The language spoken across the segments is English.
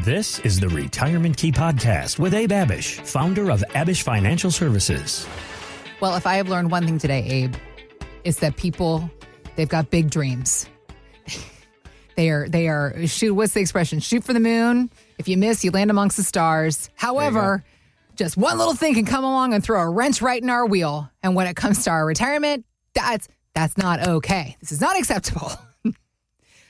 This is the Retirement Key Podcast with Abe Abich, founder of Abich Financial Services. Well, if I have learned one thing today, Abe, it's that people, they've got big dreams. They are shoot. What's the expression? Shoot for the moon. If you miss, you land amongst the stars. However, just one little thing can come along and throw a wrench right in our wheel. And when it comes to our retirement, that's not okay. This is not acceptable.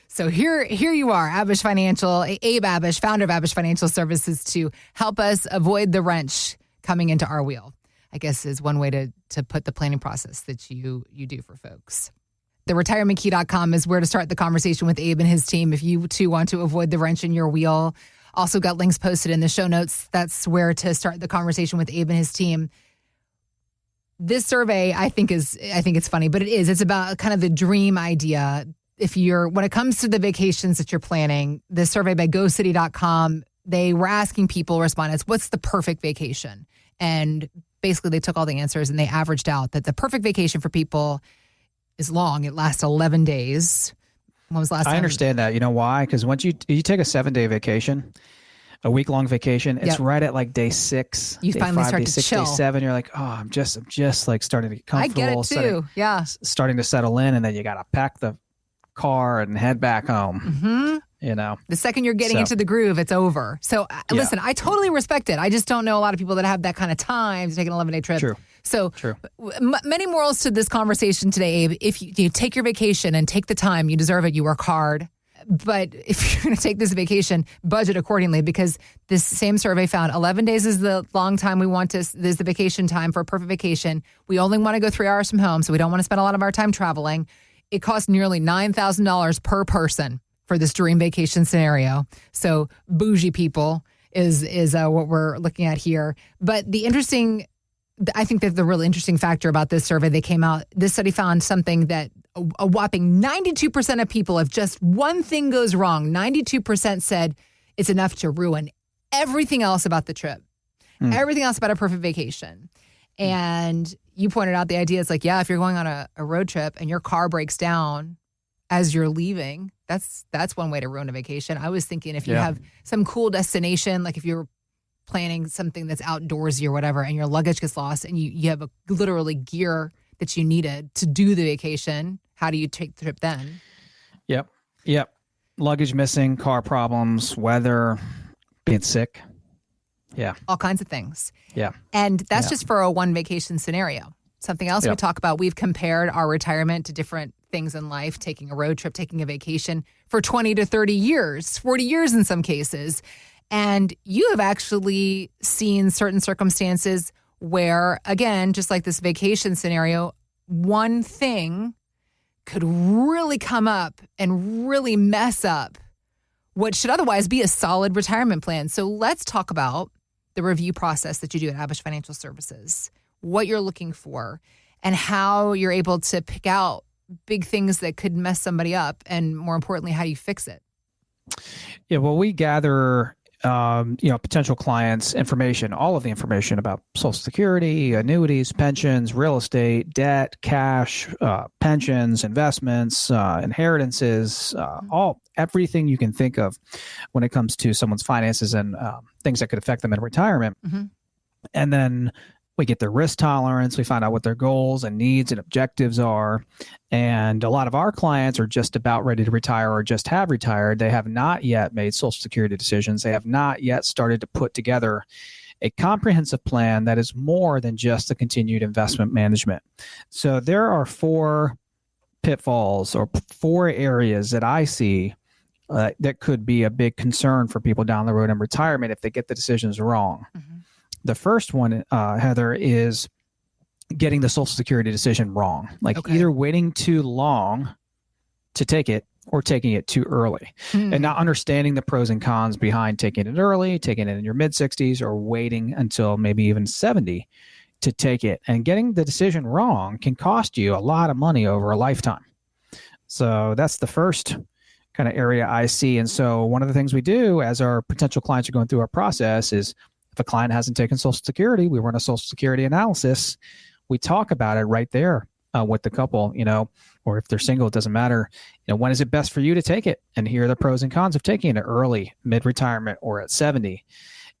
So here you are, Abich Financial, Abe Abich, founder of Abich Financial Services, to help us avoid the wrench coming into our wheel, I guess is one way to put the planning process that you do for folks. The retirementkey.com is where to start the conversation with Abe and his team if you too want to avoid the wrench in your wheel. Also got links posted in the show notes. That's where to start the conversation with Abe and his team. This survey, I think it's funny, but it's about kind of the dream idea. When it comes to the vacations that you're planning, this survey by GoCity.com, they were asking people, respondents, what's the perfect vacation? And basically they took all the answers and they averaged out that the perfect vacation for people is long. It lasts 11 days. When was the last time? I understand that. You know why? Because once you take a 7-day vacation, a week-long vacation, it's right at like day 6. You day finally 5, start day to 6, chill. Day 7. You're like, oh, I'm just like starting to get comfortable. I get it too. Starting to settle in, and then you got to pack the car and head back home. Mm-hmm. You know, the second you're getting into the groove, it's over. So listen, I totally respect it. I just don't know a lot of people that have that kind of time to take an 11-day trip. True. So many morals to this conversation today, Abe. If you take your vacation and take the time, you deserve it. You work hard. But if you're going to take this vacation, budget accordingly, because this same survey found 11 days is the long time we want is the vacation time for a perfect vacation. We only want to go 3 hours from home, so we don't want to spend a lot of our time traveling. It costs nearly $9,000 per person for this dream vacation scenario. So bougie people is what we're looking at here. But I think that the really interesting factor about this survey, this study found something that a whopping 92% of people, if just one thing goes wrong, 92% said it's enough to ruin everything else about the trip, everything else about a perfect vacation. And you pointed out the idea, it's like, if you're going on a road trip and your car breaks down as you're leaving, that's one way to ruin a vacation. I was thinking if you have some cool destination, like if you're planning something that's outdoorsy or whatever, and your luggage gets lost and you have literally gear that you needed to do the vacation, how do you take the trip then? Yep. Luggage missing, car problems, weather, being sick. Yeah. All kinds of things. Yeah. And that's just for a one vacation scenario. Something else we talk about, we've compared our retirement to different things in life, taking a road trip, taking a vacation for 20 to 30 years, 40 years in some cases. And you have actually seen certain circumstances where, again, just like this vacation scenario, one thing could really come up and really mess up what should otherwise be a solid retirement plan. So let's talk about the review process that you do at Abich Financial Services, what you're looking for, and how you're able to pick out big things that could mess somebody up, and more importantly, how you fix it. Yeah, well, we gather potential clients' information, all of the information about Social Security, annuities, pensions, real estate, debt, cash, pensions, investments, inheritances, everything you can think of when it comes to someone's finances and things that could affect them in retirement. Mm-hmm. And then we get their risk tolerance. We find out what their goals and needs and objectives are. And a lot of our clients are just about ready to retire or just have retired. They have not yet made Social Security decisions. They have not yet started to put together a comprehensive plan that is more than just the continued investment management. So there are 4 pitfalls or 4 areas that I see that could be a big concern for people down the road in retirement if they get the decisions wrong. Mm-hmm. The first one, Heather, is getting the Social Security decision wrong. Either waiting too long to take it or taking it too early, and not understanding the pros and cons behind taking it early, taking it in your mid-60s, or waiting until maybe even 70 to take it. And getting the decision wrong can cost you a lot of money over a lifetime. So that's the first kind of area I see. And so one of the things we do as our potential clients are going through our process is, if a client hasn't taken Social Security, we run a Social Security analysis. We talk about it right there with the couple, or if they're single, it doesn't matter. When is it best for you to take it? And here are the pros and cons of taking it early, mid-retirement, or at 70.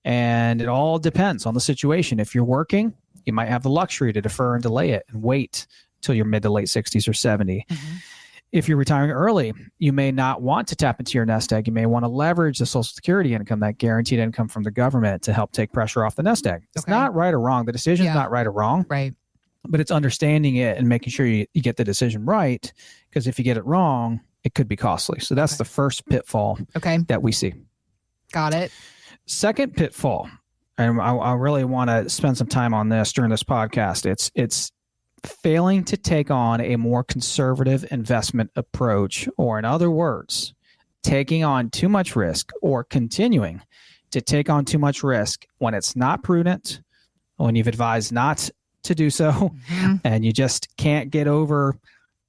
And it all depends on the situation. If you're working, you might have the luxury to defer and delay it and wait till your mid to late 60s or 70. Mm-hmm. If you're retiring early, you may not want to tap into your nest egg. You may want to leverage the Social Security income, that guaranteed income from the government, to help take pressure off the nest egg. It's not right or wrong. The decision's not right or wrong. Right. But it's understanding it and making sure you get the decision right, because if you get it wrong, it could be costly. So that's the first pitfall that we see. Got it. Second pitfall, and I really want to spend some time on this during this podcast. It's failing to take on a more conservative investment approach, or in other words, taking on too much risk or continuing to take on too much risk when it's not prudent, when you've advised not to do so, and you just can't get over,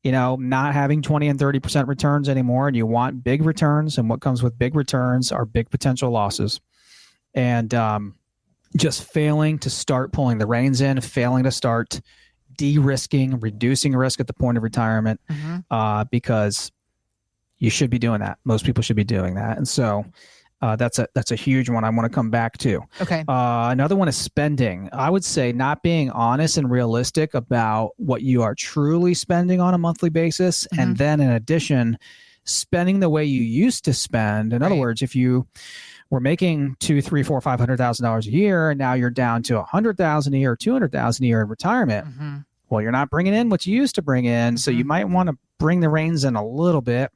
not having 20 and 30% returns anymore, and you want big returns, and what comes with big returns are big potential losses. And just failing to start pulling the reins in, failing to start de-risking, reducing risk at the point of retirement, because you should be doing that. Most people should be doing that. And so that's a huge one I want to come back to. Okay. Another one is spending. I would say not being honest and realistic about what you are truly spending on a monthly basis. And then in addition, spending the way you used to spend. In other words, if you were making $200,000, $300,000, $400,000 a year, and now you're down to $100,000 a year or $200,000 a year in retirement. Well, you're not bringing in what you used to bring in. So you might want to bring the reins in a little bit,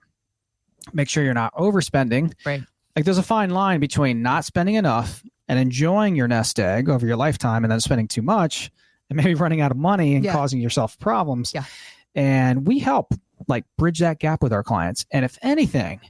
make sure you're not overspending. Right. Like there's a fine line between not spending enough and enjoying your nest egg over your lifetime, and then spending too much and maybe running out of money and causing yourself problems. Yeah. And we help bridge that gap with our clients. And if anything,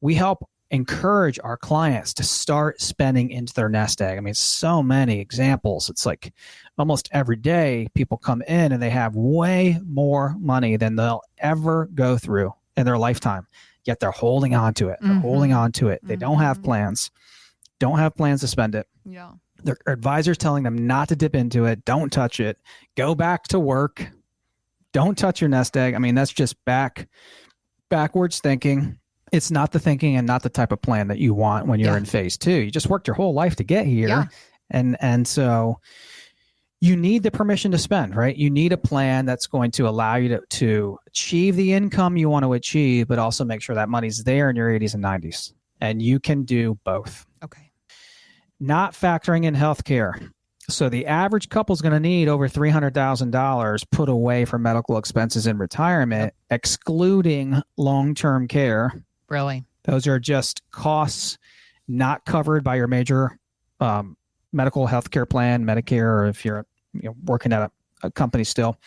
we help encourage our clients to start spending into their nest egg. I mean, so many examples. It's like almost every day people come in and they have way more money than they'll ever go through in their lifetime. Yet they're holding on to it. They're holding on to it. They don't have plans. Don't have plans to spend it. Yeah. Their advisor's telling them not to dip into it. Don't touch it. Go back to work. Don't touch your nest egg. I mean, that's just backwards thinking. It's not the thinking and not the type of plan that you want when you're in phase 2. You just worked your whole life to get here. Yeah. And so you need the permission to spend, right? You need a plan that's going to allow you to achieve the income you want to achieve, but also make sure that money's there in your 80s and 90s. And you can do both. Okay. Not factoring in healthcare. So the average couple is going to need over $300,000 put away for medical expenses in retirement, excluding long-term care. Really? Those are just costs not covered by your major medical health care plan, Medicare, or if you're working at a company still.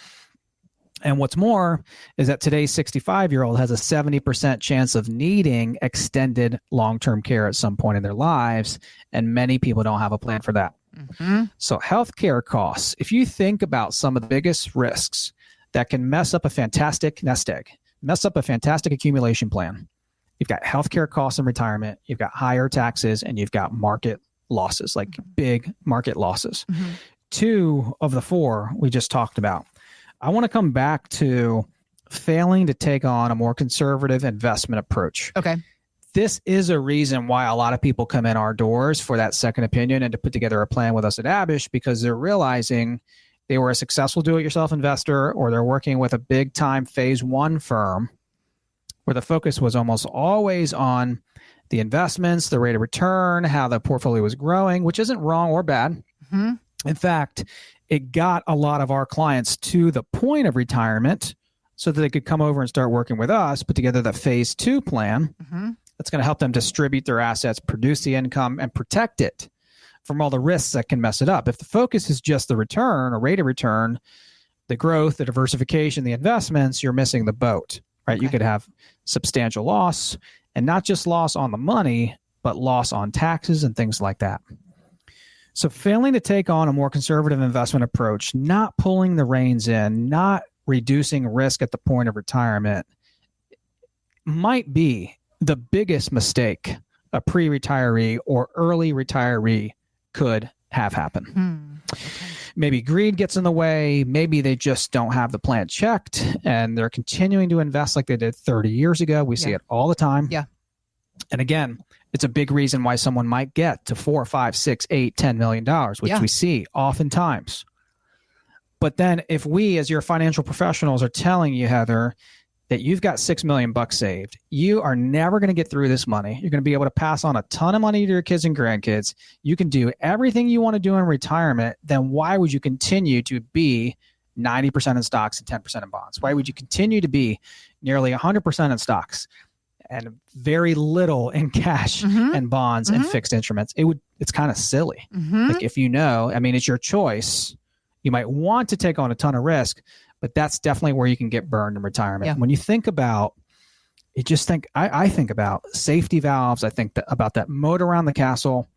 And what's more is that today's 65-year-old has a 70% chance of needing extended long-term care at some point in their lives, and many people don't have a plan for that. So healthcare costs, if you think about some of the biggest risks that can mess up a fantastic nest egg, mess up a fantastic accumulation plan, you've got healthcare costs in retirement, you've got higher taxes, and you've got market losses, like big market losses. 2 of the 4 we just talked about. I want to come back to failing to take on a more conservative investment approach. Okay. This is a reason why a lot of people come in our doors for that second opinion and to put together a plan with us at Abich, because they're realizing they were a successful do-it-yourself investor, or they're working with a big-time phase 1 firm where the focus was almost always on the investments, the rate of return, how the portfolio was growing, which isn't wrong or bad. In fact, it got a lot of our clients to the point of retirement so that they could come over and start working with us, put together the phase 2 plan. That's going to help them distribute their assets, produce the income, and protect it from all the risks that can mess it up. If the focus is just the return or rate of return, the growth, the diversification, the investments, you're missing the boat, right? You could have substantial loss, and not just loss on the money, but loss on taxes and things like that. So failing to take on a more conservative investment approach, not pulling the reins in, not reducing risk at the point of retirement might be the biggest mistake a pre-retiree or early retiree could have happen. maybe greed gets in the way. Maybe they just don't have the plan checked and they're continuing to invest like they did 30 years ago. We see it all the time. Yeah. And again, it's a big reason why someone might get to $4, $5, $6, $8, $10 million, which we see oftentimes. But then if we, as your financial professionals, are telling you, Heather, that you've got $6 million saved, you are never going to get through this money. You're going to be able to pass on a ton of money to your kids and grandkids. You can do everything you want to do in retirement. Then why would you continue to be 90% in stocks and 10% in bonds? Why would you continue to be nearly 100% in stocks and very little in cash and bonds and fixed instruments? It's kind of silly. Like, if it's your choice. You might want to take on a ton of risk, but that's definitely where you can get burned in retirement. Yeah. When you think about, I think about safety valves. I think about that moat around the castle.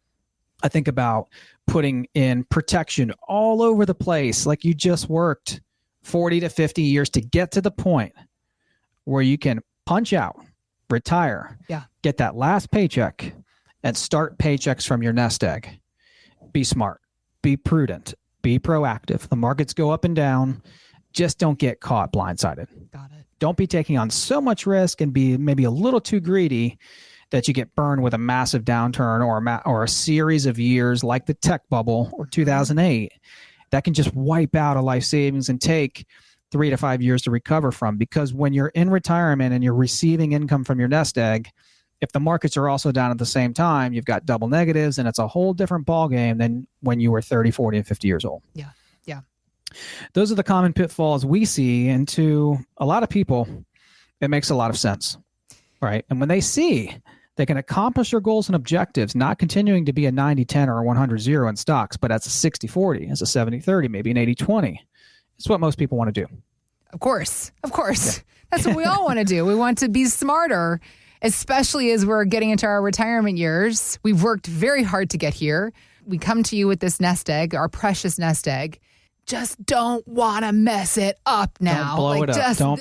I think about putting in protection all over the place. Like, you just worked 40 to 50 years to get to the point where you can punch out, retire, get that last paycheck, and start paychecks from your nest egg. Be smart, be prudent, be proactive. The markets go up and down. Just don't get caught blindsided. Got it. Don't be taking on so much risk and be maybe a little too greedy that you get burned with a massive downturn or a series of years like the tech bubble or 2008 that can just wipe out a life savings and take 3 to 5 years to recover from. Because when you're in retirement and you're receiving income from your nest egg, if the markets are also down at the same time, you've got double negatives, and it's a whole different ballgame than when you were 30, 40, and 50 years old. Yeah. Those are the common pitfalls we see, and to a lot of people, it makes a lot of sense, right? And when they see they can accomplish their goals and objectives, not continuing to be a 90-10 or a 100-0 in stocks, but as a 60-40, as a 70-30, maybe an 80-20, it's what most people want to do. Of course. Yeah. That's what we all want to do. We want to be smarter, especially as we're getting into our retirement years. We've worked very hard to get here. We come to you with this nest egg, our precious nest egg. Just don't want to mess it up now. Don't blow it up.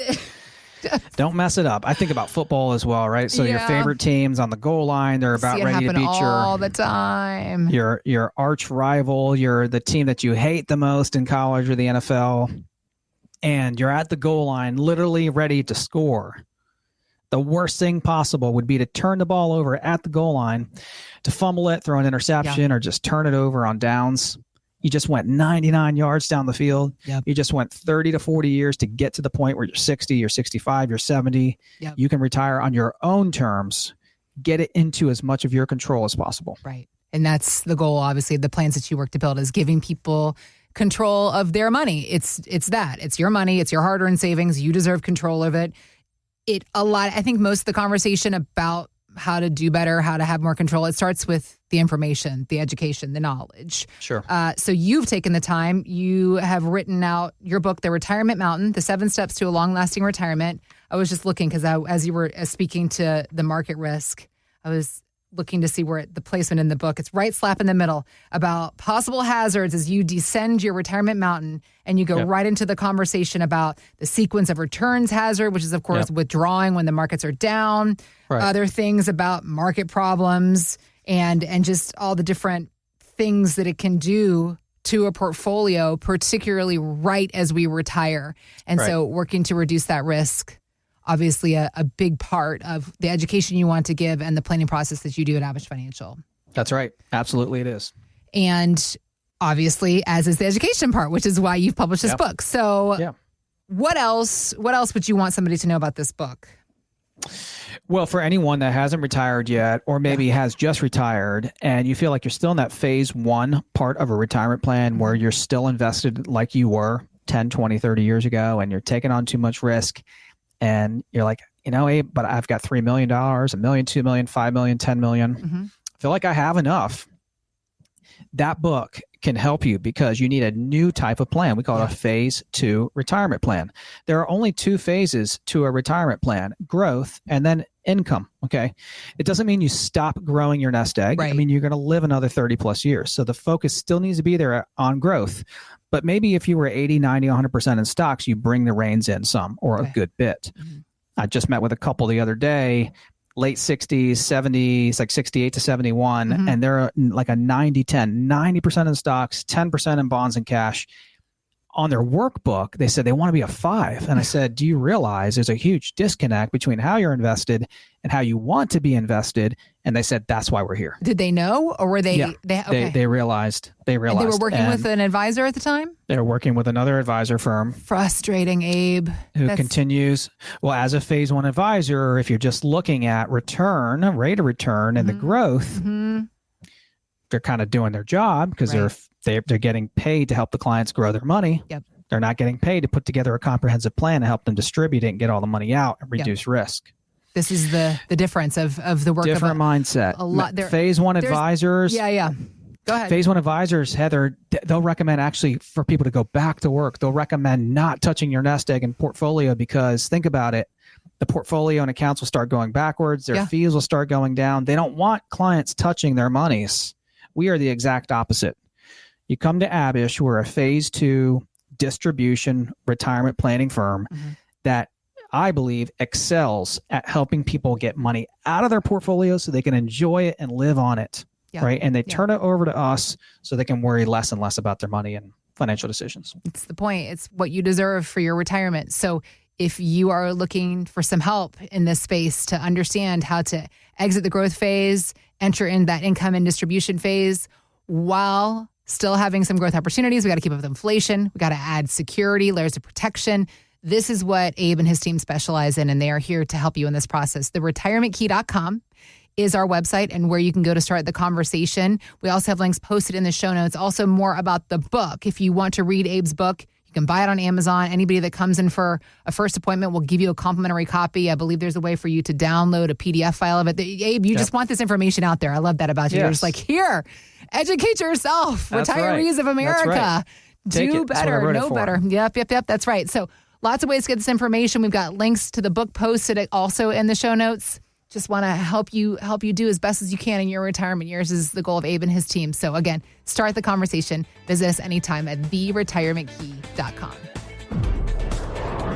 Don't mess it up. I think about football as well, right? So your favorite team's on the goal line. They're about ready to beat all the time. Your arch rival. You're the team that you hate the most in college or the NFL. And you're at the goal line, literally ready to score. The worst thing possible would be to turn the ball over at the goal line, to fumble it, throw an interception, or just turn it over on downs. You just went 99 yards down the field. Yep. You just went 30 to 40 years to get to the point where you're 60, you're 65, you're 70. Yep. You can retire on your own terms. Get it into as much of your control as possible. Right. And that's the goal, obviously, the plans that you work to build is giving people control of their money. It's that. It's your money. It's your hard-earned savings. You deserve control of it. I think most of the conversation about how to do better, how to have more control, it starts with the information, the education, the knowledge. Sure. So you've taken the time. You have written out your book, The Retirement Mountain, The 7 Steps to a Long-Lasting Retirement. I was just looking because as you were speaking to the market risk, I was looking to see where the placement in the book. It's right slap in the middle about possible hazards as you descend your retirement mountain, and you go right into the conversation about the sequence of returns hazard, which is, of course, withdrawing when the markets are down, other things about market problems, and just all the different things that it can do to a portfolio, particularly right as we retire. And so working to reduce that risk, obviously a big part of the education you want to give and the planning process that you do at Abich Financial. That's right. Absolutely it is. And obviously, as is the education part, which is why you've published this book. So what else would you want somebody to know about this book? Well, for anyone that hasn't retired yet, or maybe has just retired, and you feel like you're still in that phase 1 part of a retirement plan where you're still invested like you were 10, 20, 30 years ago, and you're taking on too much risk, and you're like, Abe, but I've got $3 million, $1 million, $2 million, $5 million, $10 million. I feel like I have enough. That book can help you because you need a new type of plan. We call it a phase 2 retirement plan. There are only 2 phases to a retirement plan: growth and then income. Okay. It doesn't mean you stop growing your nest egg. Right. I mean, you're going to live another 30 plus years. So the focus still needs to be there on growth. But maybe if you were 80, 90, 100% in stocks, you bring the reins in some or a good bit. I just met with a couple the other day. late 60s, 70s, like 68 to 71, and they're like a 90-10, 90% in stocks, 10% in bonds and cash. On their workbook, they said they want to be a 5. And I said, do you realize there's a huge disconnect between how you're invested and how you want to be invested? And they said, that's why we're here. Did they know, or were they? Yeah, they realized. They were working with an advisor at the time? They were working with another advisor firm. Frustrating, Abe. Who continues, well, as a phase 1 advisor, if you're just looking at rate of return and the growth, they're kind of doing their job because they're getting paid to help the clients grow their money. Yep. They're not getting paid to put together a comprehensive plan to help them distribute it and get all the money out and reduce risk. This is the difference of the work. Different mindset. A lot. Phase 1 advisors. Yeah. Go ahead. Phase 1 advisors, Heather, they'll recommend actually for people to go back to work. They'll recommend not touching your nest egg and portfolio because think about it. The portfolio and accounts will start going backwards. Their fees will start going down. They don't want clients touching their monies. We are the exact opposite. You come to Abish, we're a phase 2 distribution retirement planning firm that I believe excels at helping people get money out of their portfolio so they can enjoy it and live on it. Right. And they turn it over to us so they can worry less and less about their money and financial decisions. It's the point. It's what you deserve for your retirement. So if you are looking for some help in this space to understand how to exit the growth phase, enter in that income and distribution phase while still having some growth opportunities, we got to keep up with inflation. We got to add security, layers of protection. This is what Abe and his team specialize in, and they are here to help you in this process. TheRetirementKey.com is our website and where you can go to start the conversation. We also have links posted in the show notes. Also more about the book. If you want to read Abe's book, you can buy it on Amazon. Anybody that comes in for a first appointment will give you a complimentary copy. I believe there's a way for you to download a PDF file of it. Abe, you just want this information out there. I love that about you. You're just like, here, educate yourself. That's Retirees of America. Right. Do better, know better. Yep. That's right. So lots of ways to get this information. We've got links to the book posted also in the show notes. Just want to help you do as best as you can in your retirement years is the goal of Abe and his team. So again, start the conversation. Visit us anytime at TheRetirementKey.com.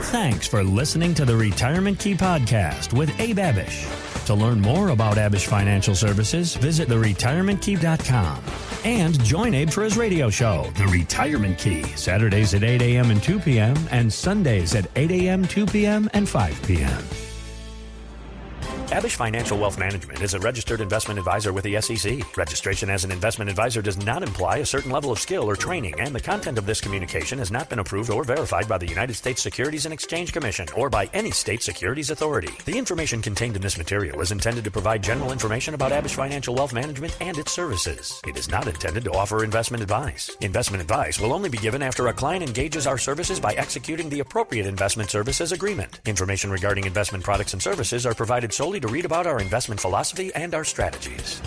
Thanks for listening to the Retirement Key Podcast with Abe Abich. To learn more about Abish Financial Services, visit TheRetirementKey.com. And join Abe for his radio show, The Retirement Key, Saturdays at 8 a.m. and 2 p.m. and Sundays at 8 a.m., 2 p.m., and 5 p.m. Abish Financial Wealth Management is a registered investment advisor with the SEC. Registration as an investment advisor does not imply a certain level of skill or training, and the content of this communication has not been approved or verified by the United States Securities and Exchange Commission or by any state securities authority. The information contained in this material is intended to provide general information about Abish Financial Wealth Management and its services. It is not intended to offer investment advice. Investment advice will only be given after a client engages our services by executing the appropriate investment services agreement. Information regarding investment products and services are provided solely to read about our investment philosophy and our strategies.